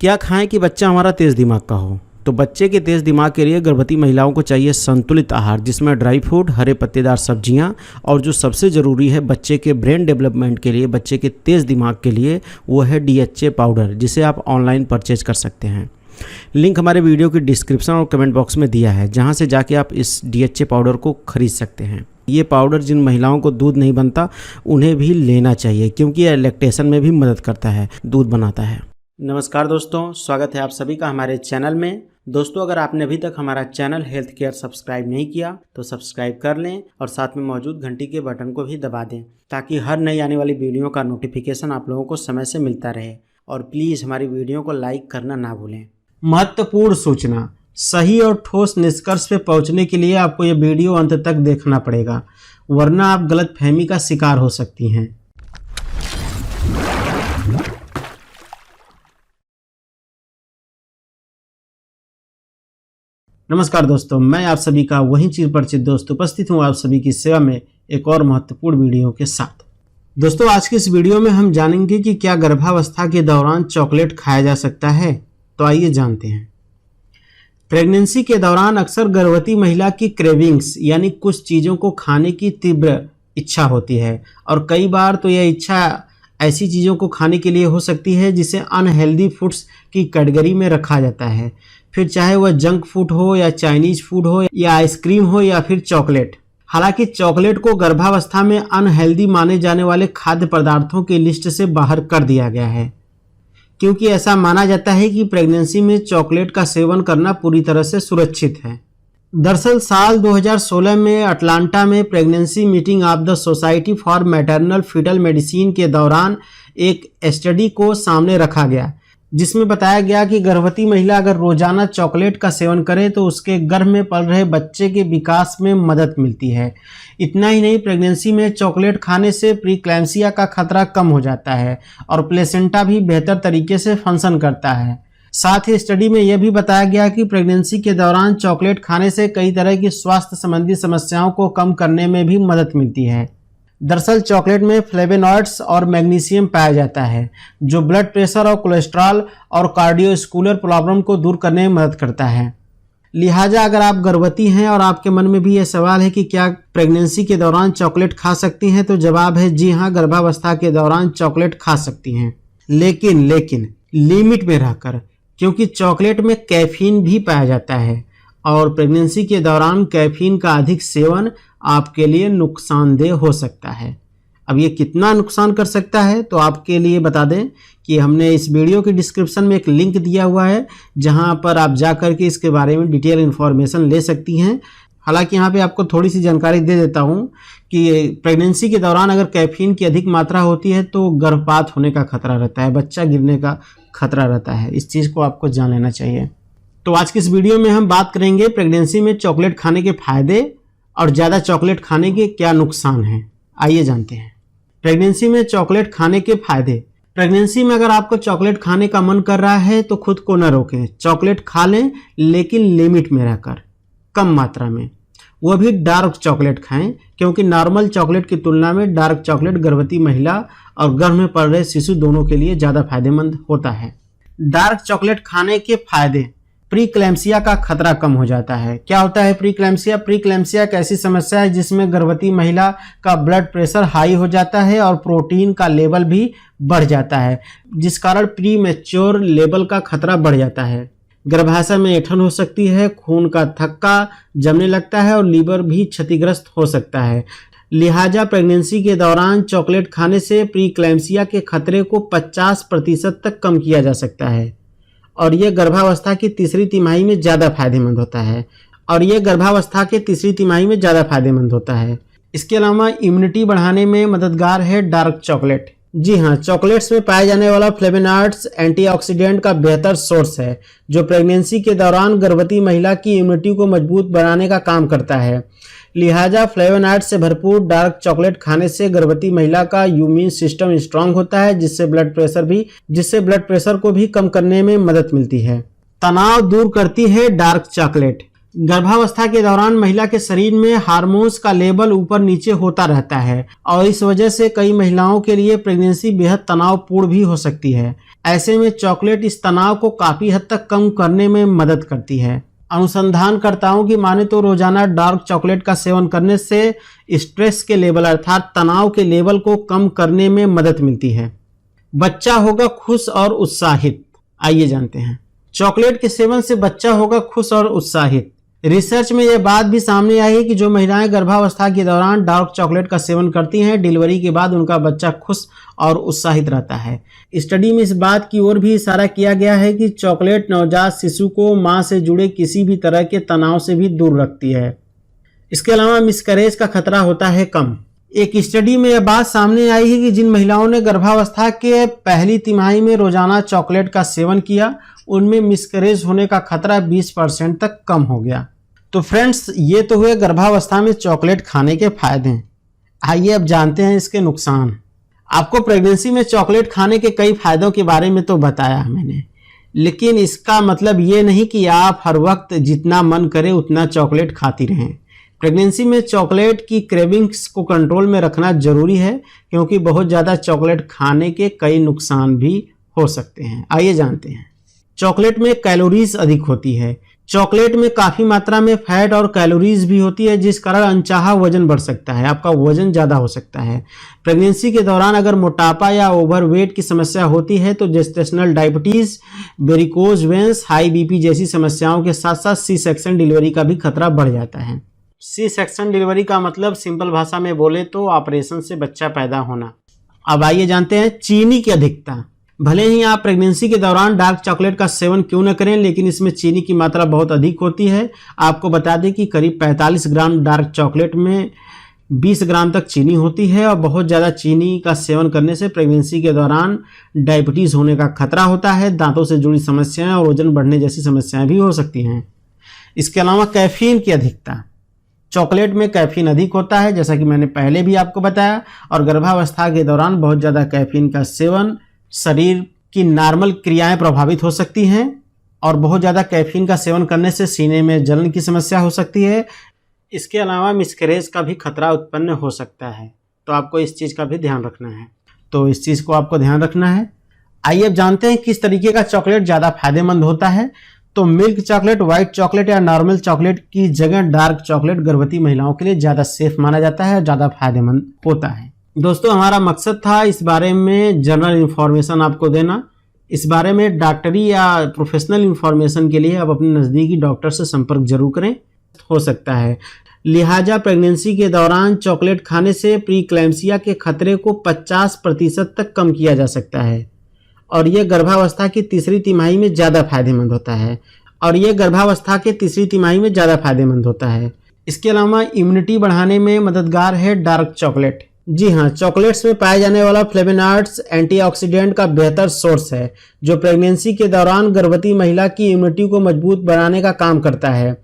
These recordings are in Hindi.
क्या खाएं कि बच्चा हमारा तेज़ दिमाग का हो? तो बच्चे के तेज़ दिमाग के लिए गर्भवती महिलाओं को चाहिए संतुलित आहार, जिसमें ड्राई फ्रूट, हरे पत्तेदार सब्जियां, और जो सबसे ज़रूरी है बच्चे के ब्रेन डेवलपमेंट के लिए, बच्चे के तेज़ दिमाग के लिए, वो है DHA पाउडर, जिसे आप ऑनलाइन परचेज कर सकते हैं। लिंक हमारे वीडियो की डिस्क्रिप्शन और कमेंट बॉक्स में दिया है, जहां से जाके आप इस DHA पाउडर को खरीद सकते हैं। ये पाउडर जिन महिलाओं को दूध नहीं बनता उन्हें भी लेना चाहिए, क्योंकि यह लैक्टेशन में भी मदद करता है, दूध बनाता है। नमस्कार दोस्तों, स्वागत है आप सभी का हमारे चैनल में। दोस्तों, अगर आपने अभी तक हमारा चैनल हेल्थ केयर सब्सक्राइब नहीं किया तो सब्सक्राइब कर लें और साथ में मौजूद घंटी के बटन को भी दबा दें, ताकि हर नई आने वाली वीडियो का नोटिफिकेशन आप लोगों को समय से मिलता रहे। और प्लीज़ हमारी वीडियो को लाइक करना ना भूलें। महत्वपूर्ण सूचना, सही और ठोस निष्कर्ष पे पहुंचने के लिए आपको ये वीडियो अंत तक देखना पड़ेगा, वरना आप गलतफहमी का शिकार हो सकती हैं। नमस्कार दोस्तों, मैं आप सभी का वही चिर परिचित दोस्त उपस्थित हूँ आप सभी की सेवा में एक और महत्वपूर्ण वीडियो के साथ। दोस्तों, आज की इस वीडियो में हम जानेंगे कि क्या गर्भावस्था के दौरान चॉकलेट खाया जा सकता है। तो आइए जानते हैं। प्रेगनेंसी के दौरान अक्सर गर्भवती महिला की क्रेविंग्स यानी कुछ चीज़ों को खाने की तीव्र इच्छा होती है, और कई बार तो यह इच्छा ऐसी चीज़ों को खाने के लिए हो सकती है जिसे अनहेल्दी फूड्स की कैटेगरी में रखा जाता है, फिर चाहे वह जंक फूड हो या चाइनीज फूड हो या आइसक्रीम हो या फिर चॉकलेट। हालांकि चॉकलेट को गर्भावस्था में अनहेल्दी माने जाने वाले खाद्य पदार्थों की लिस्ट से बाहर कर दिया गया है, क्योंकि ऐसा माना जाता है कि प्रेगनेंसी में चॉकलेट का सेवन करना पूरी तरह से सुरक्षित है। दरअसल साल 2016 में अटलांटा में pregnancy meeting of the society for maternal foetal medicine के दौरान एक स्टडी को सामने रखा गया, जिसमें बताया गया कि गर्भवती महिला अगर रोजाना चॉकलेट का सेवन करे तो उसके गर्भ में पल रहे बच्चे के विकास में मदद मिलती है। इतना ही नहीं, प्रेगनेंसी में चॉकलेट खाने से प्रीक्लैम्सिया का खतरा कम हो जाता है और प्लेसेंटा भी बेहतर तरीके से फंक्शन करता है। साथ ही स्टडी में यह भी बताया गया कि प्रेगनेंसी के दौरान चॉकलेट खाने से कई तरह की स्वास्थ्य संबंधी समस्याओं को कम करने में भी मदद मिलती है। दरअसल चॉकलेट में फ्लेवोनॉइड्स और मैग्नीशियम पाया जाता है, जो ब्लड प्रेशर और कोलेस्ट्रॉल और कार्डियोवास्कुलर प्रॉब्लम को दूर करने में मदद करता है। लिहाजा अगर आप गर्भवती हैं और आपके मन में भी यह सवाल है कि क्या प्रेगनेंसी के दौरान चॉकलेट खा सकती हैं, तो जवाब है जी हाँ, गर्भावस्था के दौरान चॉकलेट खा सकती हैं, लेकिन लिमिट में रहकर, क्योंकि चॉकलेट में कैफीन भी पाया जाता है और प्रेगनेंसी के दौरान कैफीन का अधिक सेवन आपके लिए नुकसानदेह हो सकता है। अब ये कितना नुकसान कर सकता है, तो आपके लिए बता दें कि हमने इस वीडियो की डिस्क्रिप्शन में एक लिंक दिया हुआ है, जहां पर आप जाकर के इसके बारे में डिटेल इन्फॉर्मेशन ले सकती हैं। हालांकि यहाँ पे आपको थोड़ी सी जानकारी दे देता हूँ कि प्रेगनेंसी के दौरान अगर कैफीन की अधिक मात्रा होती है तो गर्भपात होने का खतरा रहता है, बच्चा गिरने का खतरा रहता है। इस चीज़ को आपको जान लेना चाहिए। तो आज की इस वीडियो में हम बात करेंगे प्रेगनेंसी में चॉकलेट खाने के फायदे और ज़्यादा चॉकलेट खाने के क्या नुकसान हैं। आइए जानते हैं। प्रेगनेंसी में चॉकलेट खाने के फायदे। प्रेगनेंसी में अगर आपको चॉकलेट खाने का मन कर रहा है तो खुद को न रोकें, चॉकलेट खा लें, लेकिन लिमिट में रहकर, कम मात्रा में। वह भी डार्क चॉकलेट खाएं, क्योंकि नॉर्मल चॉकलेट की तुलना में डार्क चॉकलेट गर्भवती महिला और गर्भ में पल रहे शिशु दोनों के लिए ज़्यादा फायदेमंद होता है। डार्क चॉकलेट खाने के फायदे। प्रीक्लैम्सिया का खतरा कम हो जाता है। क्या होता है प्रीक्लैम्सिया? प्रीक्लैम्सिया एक ऐसी समस्या है जिसमें गर्भवती महिला का ब्लड प्रेशर हाई हो जाता है और प्रोटीन का लेवल भी बढ़ जाता है, जिस कारण प्री मैच्योर लेवल का खतरा बढ़ जाता है। गर्भाशय में ऐंठन हो सकती है, खून का थक्का जमने लगता है और लीवर भी क्षतिग्रस्त हो सकता है। लिहाजा प्रेगनेंसी के दौरान चॉकलेट खाने से प्रीक्लैम्सिया के खतरे को 50% तक कम किया जा सकता है, और यह गर्भावस्था की तीसरी तिमाही में ज़्यादा फायदेमंद होता है। इसके अलावा इम्यूनिटी बढ़ाने में मददगार है डार्क चॉकलेट। जी हाँ, चॉकलेट्स में पाए जाने वाला फ्लेवोनॉइड्स एंटीऑक्सीडेंट का बेहतर सोर्स है, जो प्रेगनेंसी के दौरान गर्भवती महिला की इम्यूनिटी को मजबूत बनाने का काम करता है। लिहाजा फ्लेवोनॉइड्स से भरपूर डार्क चॉकलेट खाने से गर्भवती महिला का इम्यून सिस्टम स्ट्रांग होता है, जिससे ब्लड प्रेशर को भी कम करने में मदद मिलती है। तनाव दूर करती है डार्क चॉकलेट। गर्भावस्था के दौरान महिला के शरीर में हार्मोन्स का लेवल ऊपर नीचे होता रहता है और इस वजह से कई महिलाओं के लिए प्रेगनेंसी बेहद तनावपूर्ण भी हो सकती है। ऐसे में चॉकलेट इस तनाव को काफ़ी हद तक कम करने में मदद करती है। अनुसंधानकर्ताओं की माने तो रोजाना डार्क चॉकलेट का सेवन करने से स्ट्रेस के लेवल अर्थात तनाव के लेवल को कम करने में मदद मिलती है। बच्चा होगा खुश और उत्साहित। आइए जानते हैं। चॉकलेट के सेवन से बच्चा होगा खुश और उत्साहित। रिसर्च में यह बात भी सामने आई है कि जो महिलाएं गर्भावस्था के दौरान डार्क चॉकलेट का सेवन करती हैं, डिलीवरी के बाद उनका बच्चा खुश और उत्साहित रहता है। स्टडी में इस बात की ओर भी इशारा किया गया है कि चॉकलेट नवजात शिशु को मां से जुड़े किसी भी तरह के तनाव से भी दूर रखती है। इसके अलावा मिसकैरेज का खतरा होता है कम। एक स्टडी में यह बात सामने आई है कि जिन महिलाओं ने गर्भावस्था के पहली तिमाही में रोजाना चॉकलेट का सेवन किया, उनमें मिसकैरेज होने का खतरा 20% तक कम हो गया। तो फ्रेंड्स, ये तो हुए गर्भावस्था में चॉकलेट खाने के फायदे। आइए अब जानते हैं इसके नुकसान। आपको प्रेगनेंसी में चॉकलेट खाने के कई फायदों के बारे में तो बताया मैंने, लेकिन इसका मतलब ये नहीं कि आप हर वक्त जितना मन करे उतना चॉकलेट खाती रहें। प्रेगनेंसी में चॉकलेट की क्रेविंग्स को कंट्रोल में रखना जरूरी है, क्योंकि बहुत ज़्यादा चॉकलेट खाने के कई नुकसान भी हो सकते हैं। आइए जानते हैं। चॉकलेट में कैलोरीज अधिक होती है। चॉकलेट में काफ़ी मात्रा में फैट और कैलोरीज भी होती है, जिस कारण अनचाहा वजन बढ़ सकता है, आपका वजन ज़्यादा हो सकता है। प्रेगनेंसी के दौरान अगर मोटापा या ओवरवेट की समस्या होती है तो gestational diabetes, varicose veins, high BP जैसी समस्याओं के साथ साथ सी सेक्शन डिलीवरी का भी खतरा बढ़ जाता है। सी सेक्शन डिलीवरी का मतलब सिंपल भाषा में बोले तो ऑपरेशन से बच्चा पैदा होना। अब आइए जानते हैं चीनी की अधिकता। भले ही आप प्रेगनेंसी के दौरान डार्क चॉकलेट का सेवन क्यों न करें, लेकिन इसमें चीनी की मात्रा बहुत अधिक होती है। आपको बता दें कि करीब 45 ग्राम डार्क चॉकलेट में 20 ग्राम तक चीनी होती है, और बहुत ज़्यादा चीनी का सेवन करने से प्रेगनेंसी के दौरान डायबिटीज़ होने का खतरा होता है, दांतों से जुड़ी समस्याएं और वजन बढ़ने जैसी समस्याएं भी हो सकती हैं। इसके अलावा कैफीन की अधिकता। चॉकलेट में कैफीन अधिक होता है, जैसा कि मैंने पहले भी आपको बताया, और गर्भावस्था के दौरान बहुत ज़्यादा कैफीन का सेवन शरीर की नॉर्मल क्रियाएं प्रभावित हो सकती हैं, और बहुत ज़्यादा कैफीन का सेवन करने से सीने में जलन की समस्या हो सकती है। इसके अलावा मिसकैरेज का भी खतरा उत्पन्न हो सकता है, तो आपको इस चीज़ का भी ध्यान रखना है। तो इस चीज़ को आपको ध्यान रखना है। आइए अब जानते हैं किस तरीके का चॉकलेट ज़्यादा फायदेमंद होता है। तो मिल्क चॉकलेट, व्हाइट चॉकलेट या नॉर्मल चॉकलेट की जगह डार्क चॉकलेट गर्भवती महिलाओं के लिए ज़्यादा सेफ माना जाता है और ज़्यादा फायदेमंद होता है। दोस्तों, हमारा मकसद था इस बारे में जनरल इन्फॉर्मेशन आपको देना। इस बारे में डॉक्टरी या प्रोफेशनल इन्फॉर्मेशन के लिए आप अपने नज़दीकी डॉक्टर से संपर्क जरूर करें, हो सकता है। लिहाजा प्रेगनेंसी के दौरान चॉकलेट खाने से प्रीक्लैम्सिया के खतरे को 50% तक कम किया जा सकता है, और यह गर्भावस्था की तीसरी तिमाही में ज़्यादा फायदेमंद होता है। इसके अलावा इम्यूनिटी बढ़ाने में मददगार है डार्क चॉकलेट। जी हाँ, चॉकलेट्स में पाए जाने वाला फ्लेवोनॉइड्स एंटीऑक्सीडेंट का बेहतर सोर्स है, जो प्रेगनेंसी के दौरान गर्भवती महिला की इम्यूनिटी को मजबूत बनाने का काम करता है।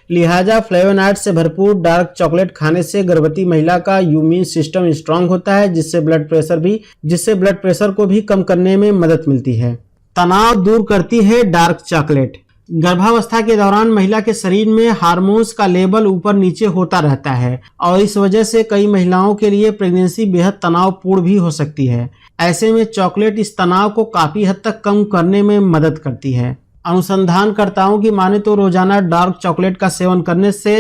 लिहाजा फ्लेवोनॉइड्स से भरपूर डार्क चॉकलेट खाने से गर्भवती महिला का इम्यून सिस्टम स्ट्रांग होता है, जिससे ब्लड प्रेशर को भी कम करने में मदद मिलती है। तनाव दूर करती है डार्क चॉकलेट। गर्भावस्था के दौरान महिला के शरीर में हार्मोन्स का लेवल ऊपर नीचे होता रहता है, और इस वजह से कई महिलाओं के लिए प्रेगनेंसी बेहद तनावपूर्ण भी हो सकती है। ऐसे में चॉकलेट इस तनाव को काफ़ी हद तक कम करने में मदद करती है। अनुसंधानकर्ताओं की माने तो रोजाना डार्क चॉकलेट का सेवन करने से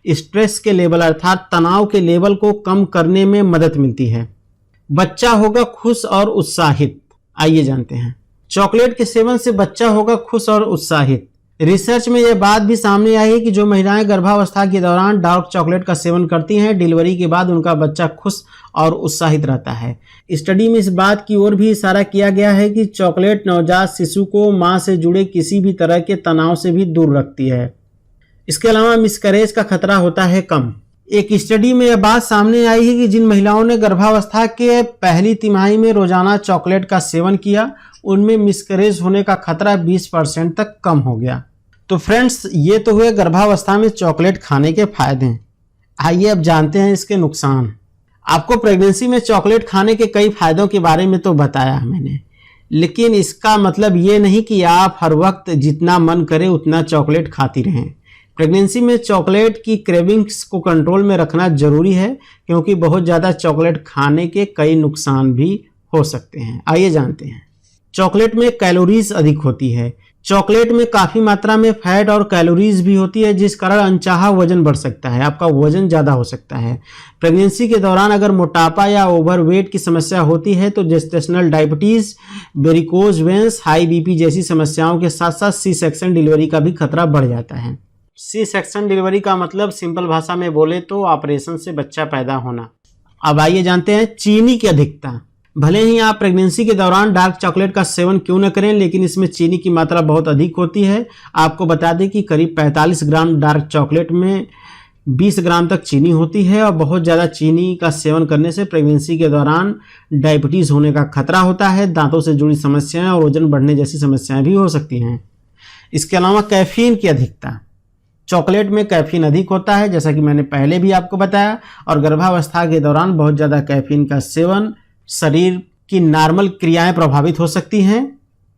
स्ट्रेस के लेवल अर्थात तनाव के लेवल को कम करने में मदद मिलती है। बच्चा होगा खुश और उत्साहित। आइए जानते हैं। चॉकलेट के सेवन से बच्चा होगा खुश और उत्साहित। रिसर्च में यह बात भी सामने आई है कि जो महिलाएं गर्भावस्था के दौरान डार्क चॉकलेट का सेवन करती हैं, डिलीवरी के बाद उनका बच्चा खुश और उत्साहित रहता है। स्टडी में इस बात की ओर भी इशारा किया गया है कि चॉकलेट नवजात शिशु को मां से जुड़े किसी भी तरह के तनाव से भी दूर रखती है। इसके अलावा मिसकैरेज का खतरा होता है कम। एक स्टडी में यह बात सामने आई है कि जिन महिलाओं ने गर्भावस्था के पहली तिमाही में रोजाना चॉकलेट का सेवन किया, उनमें मिसकैरेज होने का खतरा 20% तक कम हो गया। तो फ्रेंड्स, ये तो हुए गर्भावस्था में चॉकलेट खाने के फायदे। आइए अब जानते हैं इसके नुकसान। आपको प्रेगनेंसी में चॉकलेट खाने के कई फायदों के बारे में तो बताया मैंने, लेकिन इसका मतलब ये नहीं कि आप हर वक्त जितना मन करे उतना चॉकलेट खाती रहें। प्रेगनेंसी में चॉकलेट की क्रेविंग्स को कंट्रोल में रखना जरूरी है, क्योंकि बहुत ज़्यादा चॉकलेट खाने के कई नुकसान भी हो सकते हैं। आइए जानते हैं। चॉकलेट में कैलोरीज अधिक होती है। चॉकलेट में काफ़ी मात्रा में फैट और कैलोरीज भी होती है, जिस कारण अनचाहा वजन बढ़ सकता है, आपका वजन ज़्यादा हो सकता है। प्रेगनेंसी के दौरान अगर मोटापा या ओवरवेट की समस्या होती है तो gestational diabetes, varicose veins, high BP जैसी समस्याओं के साथ साथ सी सेक्शन डिलीवरी का भी खतरा बढ़ जाता है। सी सेक्शन डिलीवरी का मतलब सिंपल भाषा में बोले तो ऑपरेशन से बच्चा पैदा होना। अब आइए जानते हैं चीनी की अधिकता। भले ही आप प्रेगनेंसी के दौरान डार्क चॉकलेट का सेवन क्यों न करें, लेकिन इसमें चीनी की मात्रा बहुत अधिक होती है। आपको बता दें कि करीब 45 ग्राम डार्क चॉकलेट में 20 ग्राम तक चीनी होती है और बहुत ज़्यादा चीनी का सेवन करने से प्रेगनेंसी के दौरान डायबिटीज़ होने का खतरा होता है, दांतों से जुड़ी समस्याएं और वजन बढ़ने जैसी समस्याएं भी हो सकती हैं। इसके अलावा कैफीन की अधिकता। चॉकलेट में कैफीन अधिक होता है, जैसा कि मैंने पहले भी आपको बताया, और गर्भावस्था के दौरान बहुत ज़्यादा कैफीन का सेवन शरीर की नॉर्मल क्रियाएं प्रभावित हो सकती हैं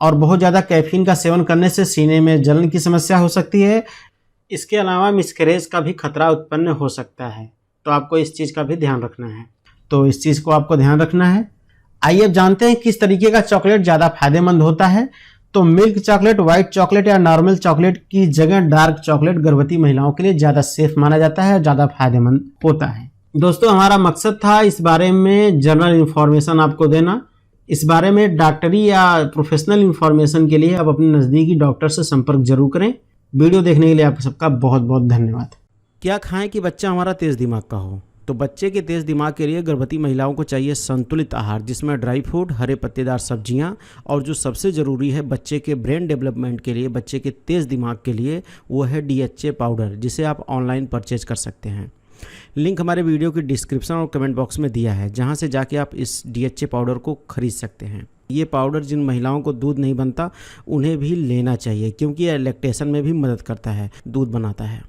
और बहुत ज़्यादा कैफीन का सेवन करने से सीने में जलन की समस्या हो सकती है। इसके अलावा मिसकैरेज का भी खतरा उत्पन्न हो सकता है, तो आपको इस चीज़ का भी ध्यान रखना है। तो इस चीज़ को आपको ध्यान रखना है। आइए अब जानते हैं किस तरीके का चॉकलेट ज़्यादा फायदेमंद होता है। तो मिल्क चॉकलेट, व्हाइट चॉकलेट या नॉर्मल चॉकलेट की जगह डार्क चॉकलेट गर्भवती महिलाओं के लिए ज़्यादा सेफ माना जाता है और ज़्यादा फायदेमंद होता है। दोस्तों, हमारा मकसद था इस बारे में जनरल इन्फॉर्मेशन आपको देना। इस बारे में डॉक्टरी या प्रोफेशनल इन्फॉर्मेशन के लिए आप अपने नज़दीकी डॉक्टर से संपर्क जरूर करें। वीडियो देखने के लिए आप सबका बहुत बहुत धन्यवाद। क्या खाएं कि बच्चा हमारा तेज़ दिमाग का हो? तो बच्चे के तेज़ दिमाग के लिए गर्भवती महिलाओं को चाहिए संतुलित आहार, जिसमें ड्राई फ्रूट, हरे पत्तेदार सब्जियां, और जो सबसे ज़रूरी है बच्चे के ब्रेन डेवलपमेंट के लिए, बच्चे के तेज़ दिमाग के लिए, वो है DHA पाउडर, जिसे आप ऑनलाइन परचेज कर सकते हैं। लिंक हमारे वीडियो की डिस्क्रिप्शन और कमेंट बॉक्स में दिया है, जहां से जाके आप इस DHA पाउडर को खरीद सकते हैं। ये पाउडर जिन महिलाओं को दूध नहीं बनता उन्हें भी लेना चाहिए, क्योंकि यह लैक्टेशन में भी मदद करता है, दूध बनाता है।